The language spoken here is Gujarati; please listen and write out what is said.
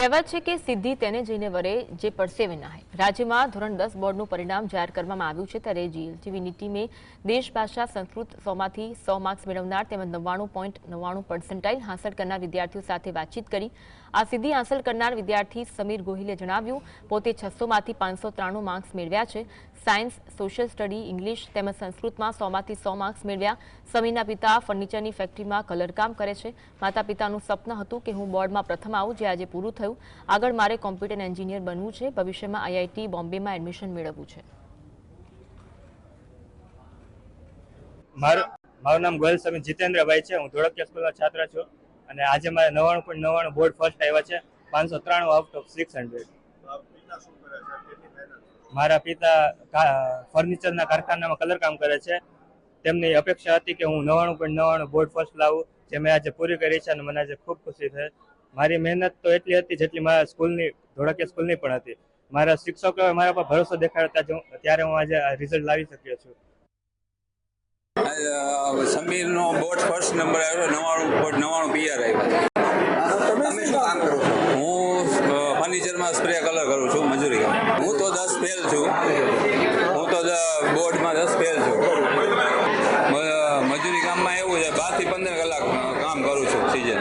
કહેવત છે કે સિદ્ધિ તેને જઈને વરે જે પરસેવે નાહે। રાજ્યમાં ધોરણ 10 બોર્ડનું પરિણામ જાહેર કરવામાં આવ્યું છે ત્યારે જીએલટીવીની ટીમે દેશ ભાષા સંસ્કૃત 100માંથી 100 માર્ક્સ મેળવનાર તેમજ 99.99% હાંસલ કરનાર વિદ્યાર્થીઓ સાથે વાતચીત કરી। આ સિદ્ધિ હાંસલ કરનાર વિદ્યાર્થી સમીર ગોહિલે જણાવ્યું પોતે 600માંથી 593 માર્ક્સ મેળવ્યા છે। સાયન્સ, સોશિયલ સ્ટડી, ઇંગ્લિશ તેમજ સંસ્કૃતમાં 100માંથી 100 માર્ક્સ મેળવ્યા। સમીરના પિતા ફર્નિચરની ફેક્ટરીમાં કલરકામ કરે છે। માતા પિતાનું સપનું હતું કે હું બોર્ડમાં પ્રથમ આવું, જે આજે પૂરું થયું। આગળ મારે કોમ્પ્યુટર એન્જિનિયર બનવું છે, ભવિષ્યમાં આઈઆઈટી બોમ્બેમાં એડમિશન મેળવવું છે। મારું નામ ગોયલ સમીર જીતેન્દ્રભાઈ છે। હું ધોળકિયા સ્કૂલનો છાત્ર છું અને આજે મારે 99.99 બોર્ડ ફર્સ્ટ આવ્યા છે, 593 આઉટ ઓફ 600। મારા પિતા ફર્નિચરના કારખાનામાં કલર કામ કરે છે। તેમની અપેક્ષા હતી કે હું 99.99 બોર્ડ ફર્સ્ટ લાવું, જે મેં આજે પૂરી કરી છે અને મને આજે ખૂબ ખુશી છે। મારી મહેનત તો એટલી હતી જેટલી મારા સ્કૂલની ધોળકિયા સ્કૂલની પણ હતી। મારા શિક્ષકોએ મારા પર ભરોસો દેખાડતા ત્યારે હું આજે આ રિઝલ્ટ લાવી શક્યો છું। સમીરનો બોર્ડ ફર્સ્ટ નંબર આવ્યો, 99.99 પીઆર આવ્યા। તમે શું કામ કરો છો? હું ફર્નિચરમાં સ્પ્રે કલર કરું છું, મજૂરી કામ। હું તો 10 ફેલ છું, હું તો બોર્ડમાં 10 ફેલ છું। મજૂરી કામમાં એવું છે 12 થી 15 કલાક કામ કરું છું સિઝન।